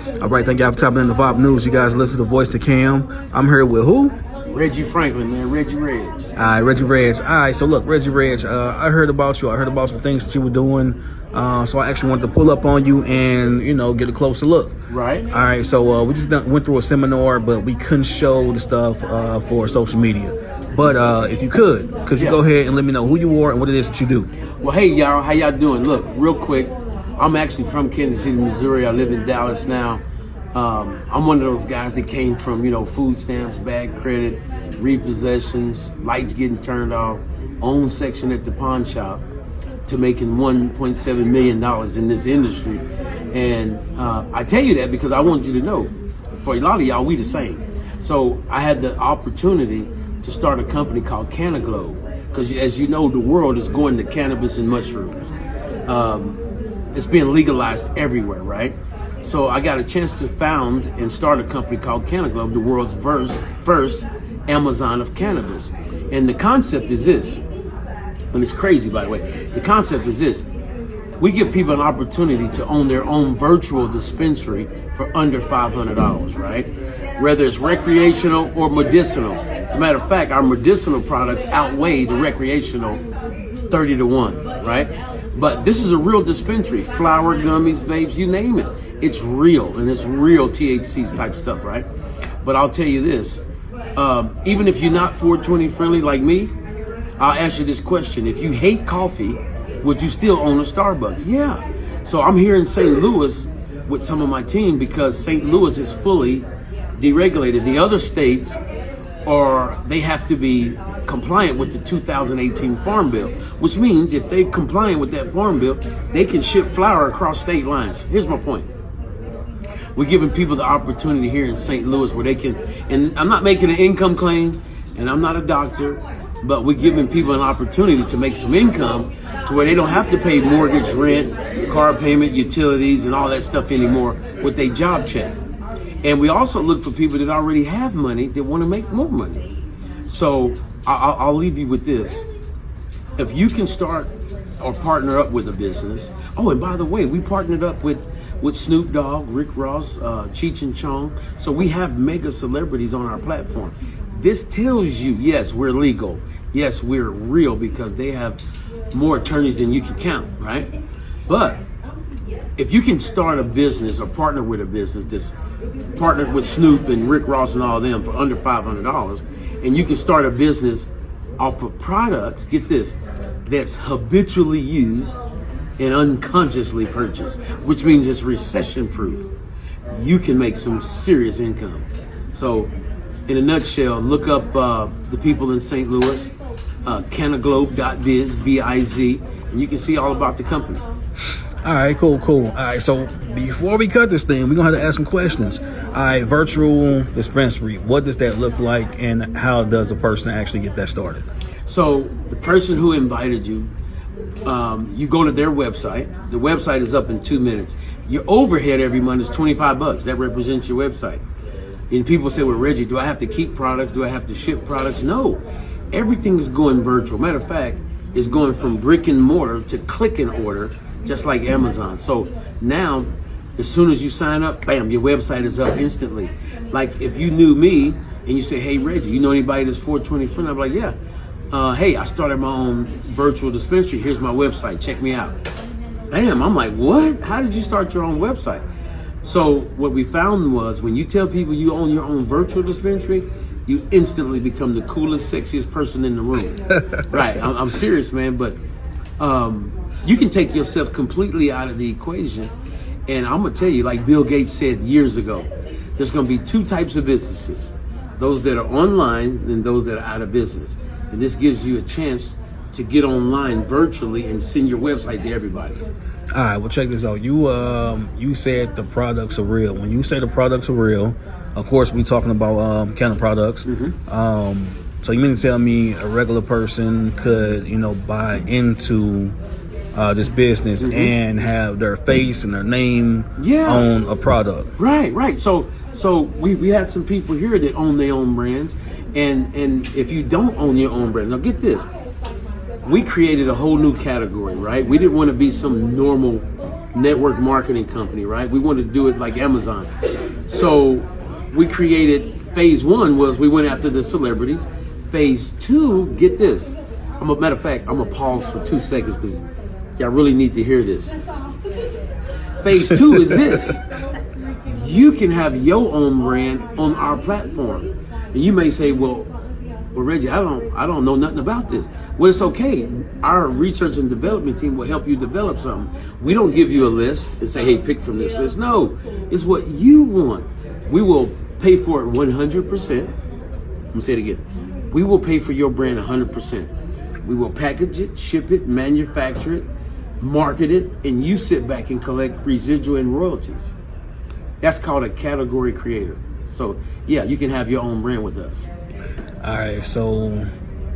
All right, thank y'all for tapping in the Vibe News. You guys listen to Voice to Cam. I'm here with who? Reggie Franklin, man. Reggie Reg. All right, Reggie Reg. All right, so look, Reggie Reg, I heard about you. I heard about some things that you were doing. So I actually wanted to pull up on you and, get a closer look. Right. All right, so we just went through a seminar, but we couldn't show the stuff for social media. But if you could you go ahead and let me know who you are and what it is that you do? Well, hey, y'all. How y'all doing? Look, real quick. I'm actually from Kansas City, Missouri. I live in Dallas now. I'm one of those guys that came from, food stamps, bad credit, repossessions, lights getting turned off, own section at the pawn shop, to making $1.7 million in this industry. And I tell you that because I want you to know, for a lot of y'all, we the same. So I had the opportunity to start a company called CannaGlobe, because as you know, the world is going to cannabis and mushrooms. It's being legalized everywhere, right? So I got a chance to found and start a company called CannaGlobe, the world's first Amazon of cannabis. And the concept is this, and it's crazy, by the way. The concept is this: we give people an opportunity to own their own virtual dispensary for under $500, right? Whether it's recreational or medicinal. As a matter of fact, our medicinal products outweigh the recreational 30 to 1, right? But this is a real dispensary. Flower, gummies, vapes, you name it. It's real, and it's real THC type stuff, right? But I'll tell you this, even if you're not 420 friendly like me, I'll ask you this question. If you hate coffee, would you still own a Starbucks? Yeah. So I'm here in St. Louis with some of my team because St. Louis is fully deregulated. The other states they have to be compliant with the 2018 Farm Bill, which means if they're compliant with that Farm Bill, they can ship flour across state lines. Here's my point. We're giving people the opportunity here in St. Louis where they can, and I'm not making an income claim, and I'm not a doctor, but we're giving people an opportunity to make some income to where they don't have to pay mortgage, rent, car payment, utilities, and all that stuff anymore with their job check. And we also look for people that already have money that want to make more money. So I'll leave you with this. If you can start or partner up with a business. Oh, and by the way, we partnered up with Snoop Dogg, Rick Ross, Cheech and Chong. So we have mega celebrities on our platform. This tells you, yes, we're legal. Yes, we're real because they have more attorneys than you can count, right? But if you can start a business or partner with a business that's partnered with Snoop and Rick Ross and all of them for under $500, and you can start a business off of products, get this, that's habitually used and unconsciously purchased, which means it's recession proof, you can make some serious income. So in a nutshell, look up the people in St. Louis, CannaGlobe.biz, B-I-Z, and you can see all about the company. All right, cool. All right, so before we cut this thing, we're going to have to ask some questions. All right, virtual dispensary, what does that look like, and how does a person actually get that started? So the person who invited you, you go to their website. The website is up in 2 minutes. Your overhead every month is $25. That represents your website. And people say, well, Reggie, do I have to keep products? Do I have to ship products? No, everything is going virtual. Matter of fact, it's going from brick and mortar to click and order, just like Amazon. So now, as soon as you sign up, bam, your website is up instantly. Like if you knew me and you say, hey, Reggie, you know anybody that's 420 friendly? I'm like, yeah. Hey, I started my own virtual dispensary. Here's my website. Check me out. Bam, I'm like, what? How did you start your own website? So what we found was when you tell people you own your own virtual dispensary, you instantly become the coolest, sexiest person in the room. Right, I'm serious, man, but you can take yourself completely out of the equation. And I'm gonna tell you, like Bill Gates said years ago, there's gonna be two types of businesses, those that are online and those that are out of business. And this gives you a chance to get online virtually and send your website to everybody. All right, well, check this out. You said the products are real. When you say the products are real, of course, we talking about Canna products. Mm-hmm. So you mean to tell me a regular person could, buy into this business mm-hmm. and have their face and their name on a product? Right. So we had some people here that own their own brands. And if you don't own your own brand, now get this, we created a whole new category, right? We didn't want to be some normal network marketing company, right? We wanted to do it like Amazon. So we created, phase one was we went after the celebrities. Phase two, get this. Matter of fact, I'm gonna pause for 2 seconds because y'all really need to hear this. Phase two is this. You can have your own brand on our platform. And you may say, well, Reggie, I don't know nothing about this. Well, it's okay. Our research and development team will help you develop something. We don't give you a list and say, hey, pick from this list. No, it's what you want. We will pay for it 100%. I'm gonna say it again. We will pay for your brand 100%. We will package it, ship it, manufacture it, market it, and you sit back and collect residual and royalties. That's called a category creator. So yeah, you can have your own brand with us. All right, so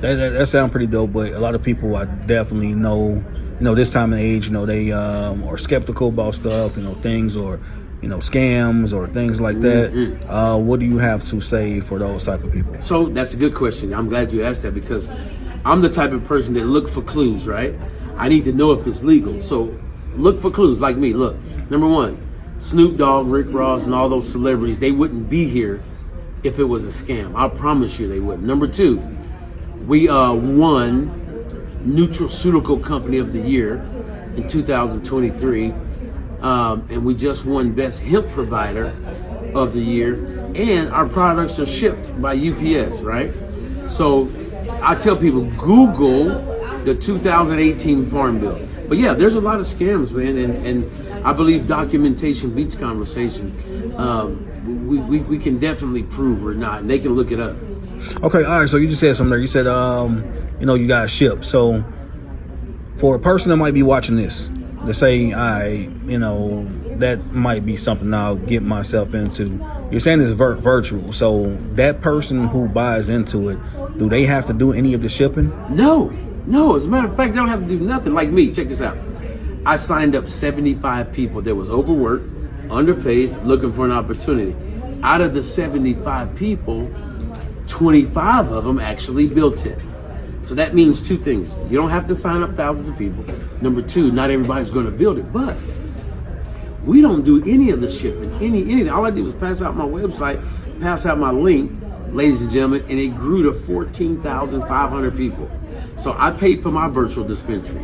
that sounds pretty dope, but a lot of people I definitely know, this time of age, they are skeptical about stuff, things or, scams or things like that. Mm-hmm. What do you have to say for those type of people? So that's a good question. I'm glad you asked that because I'm the type of person that look for clues, right? I need to know if it's legal. So look for clues like me. Look, number one, Snoop Dogg, Rick Ross, and all those celebrities, they wouldn't be here if it was a scam. I promise you they wouldn't. Number two, we won Nutraceutical Company of the Year in 2023. And we just won Best Hemp Provider of the Year. And our products are shipped by UPS, right? So I tell people, Google the 2018 Farm Bill. But yeah, there's a lot of scams, man. And I believe documentation beats conversation. We can definitely prove or not, and they can look it up. Okay, all right. So you just said something there. You said, you got ship. So for a person that might be watching this, to say, that might be something I'll get myself into. You're saying it's virtual. So that person who buys into it, do they have to do any of the shipping? No. As a matter of fact, they don't have to do nothing. Like me, check this out. I signed up 75 people that was overworked, underpaid, looking for an opportunity. Out of the 75 people, 25 of them actually built it. So that means two things. You don't have to sign up thousands of people. Number two, not everybody's going to build it, but we don't do any of the shipping, anything. All I did was pass out my website, pass out my link, ladies and gentlemen, and it grew to 14,500 people. So I paid for my virtual dispensary.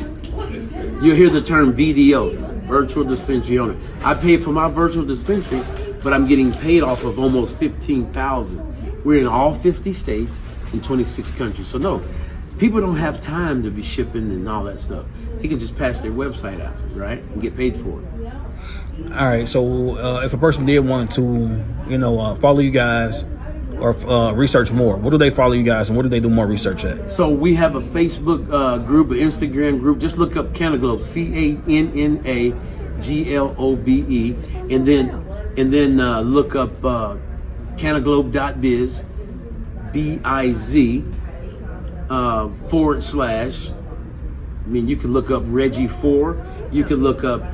You'll hear the term VDO, virtual dispensary owner. I paid for my virtual dispensary, but I'm getting paid off of almost 15,000. We're in all 50 states in 26 countries. So no, people don't have time to be shipping and all that stuff. They can just pass their website out, right, and get paid for it. All right. So if a person did want to, follow you guys or research more, what do they follow you guys and what do they do more research at? So we have a Facebook group, an Instagram group. Just look up CannaGlobe, CannaGlobe, and then look up CannaGlobe.biz, BIZ /. I mean, you can look up Reggie 4. You can look up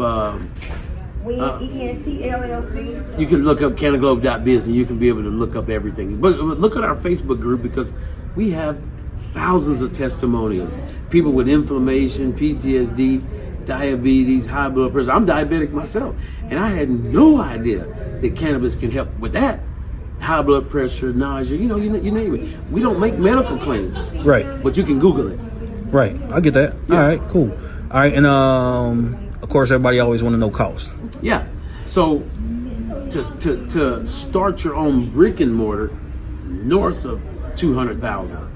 ENTLLC. You can look up CannaGlobe.biz and you can be able to look up everything. But look at our Facebook group because we have thousands of testimonials. People with inflammation, PTSD, diabetes, high blood pressure. I'm diabetic myself, and I had no idea that cannabis can help with that. High blood pressure, nausea, you name it. We don't make medical claims. Right. But you can Google it. Right. I get that. Yeah. All right, cool. All right, and of course, everybody always want to know cost. Yeah. So to start your own brick and mortar, north of $200,000.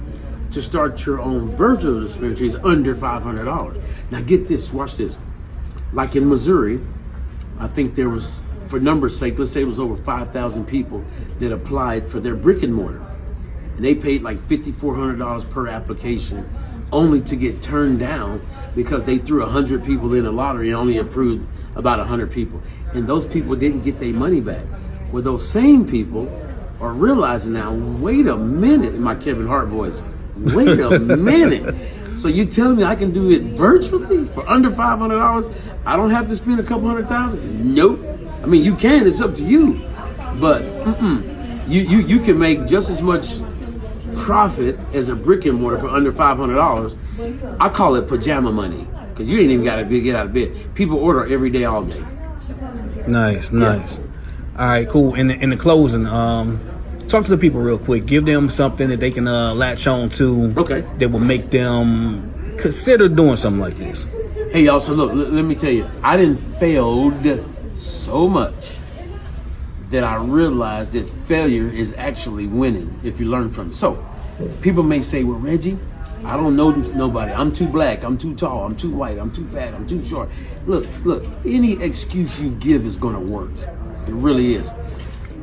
To start your own virtual dispensary is under $500. Now get this, watch this. Like in Missouri, I think there was, for numbers' sake, let's say it was over 5,000 people that applied for their brick and mortar. And they paid like $5,400 per application only to get turned down because they threw 100 people in a lottery and only approved about 100 people. And those people didn't get their money back. Well, those same people are realizing now, wait a minute, in my Kevin Hart voice, wait a minute. So you telling me I can do it virtually for under $500? I don't have to spend a couple $100,000? Nope. I mean, you can, it's up to you. But you can make just as much profit as a brick and mortar for under $500. I call it pajama money. because you didn't even got to get out of bed. People order every day, all day. Nice. All right, cool. In the closing, talk to the people real quick. Give them something that they can latch on to. Okay. That will make them consider doing something like this. Hey, y'all, so look, let me tell you, I done failed so much that I realized that failure is actually winning if you learn from it. So, people may say, well, Reggie, I don't know nobody. I'm too black, I'm too tall, I'm too white, I'm too fat, I'm too short. Look, any excuse you give is gonna work. It really is.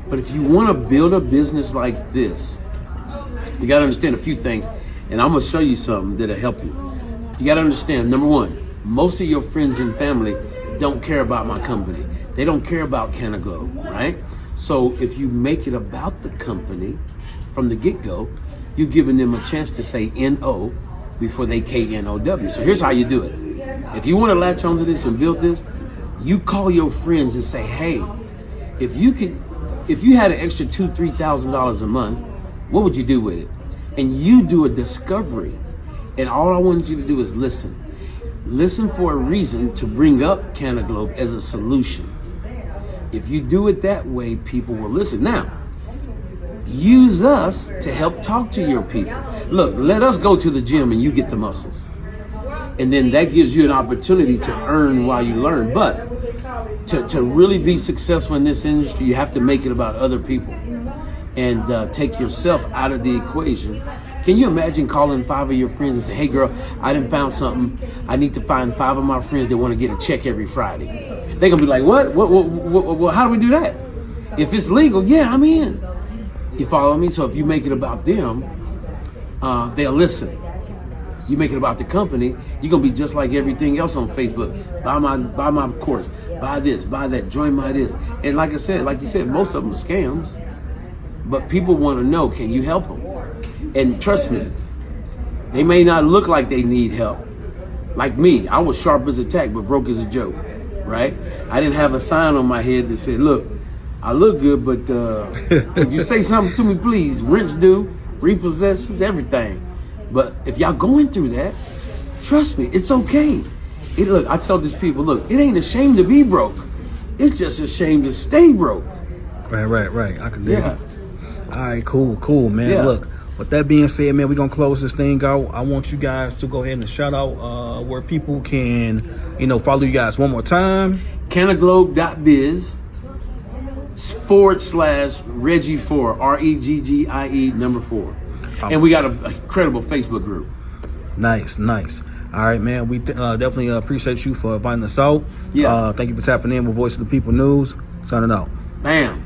But if you wanna build a business like this, you gotta understand a few things, and I'm gonna show you something that'll help you. You gotta understand, number one, most of your friends and family don't care about my company. They don't care about CannaGlobe, right? So if you make it about the company from the get-go, you're giving them a chance to say N-O before they K-N-O-W. So here's how you do it. If you want to latch onto this and build this, you call your friends and say, hey, if you had an extra $2,000, $3,000 a month, what would you do with it? And you do a discovery. And all I want you to do is listen. Listen for a reason to bring up CannaGlobe as a solution. If you do it that way, people will listen. Now, use us to help talk to your people. Look, let us go to the gym and you get the muscles. And then that gives you an opportunity to earn while you learn. But to really be successful in this industry, you have to make it about other people and take yourself out of the equation. Can you imagine calling 5 of your friends and say, hey girl, I done found something. I need to find 5 of my friends that want to get a check every Friday. They're gonna be like, what? How do we do that? If it's legal, yeah, I'm in. You follow me? So if you make it about them, they'll listen. You make it about the company, you're gonna be just like everything else on Facebook. Buy my course, buy this, buy that, join my this. And like you said, most of them are scams. But people want to know, can you help them? And trust me, they may not look like they need help. Like me, I was sharp as a tack, but broke as a joke, right? I didn't have a sign on my head that said, look, I look good, but could you say something to me, please? Rents due, repossessions, everything. But if y'all going through that, trust me, it's okay. Look, I tell these people, look, it ain't a shame to be broke. It's just a shame to stay broke. Right. I can dig it. All right, cool, man. Yeah. Look, with that being said, man, we're going to close this thing out. I want you guys to go ahead and shout out where people can, follow you guys one more time. CannaGlobe.biz /Reggie4, REGGIE 4. And we got an incredible Facebook group. Nice. All right, man. We definitely appreciate you for inviting us out. Yeah. Thank you for tapping in with Voice of the People News. Signing out. Bam.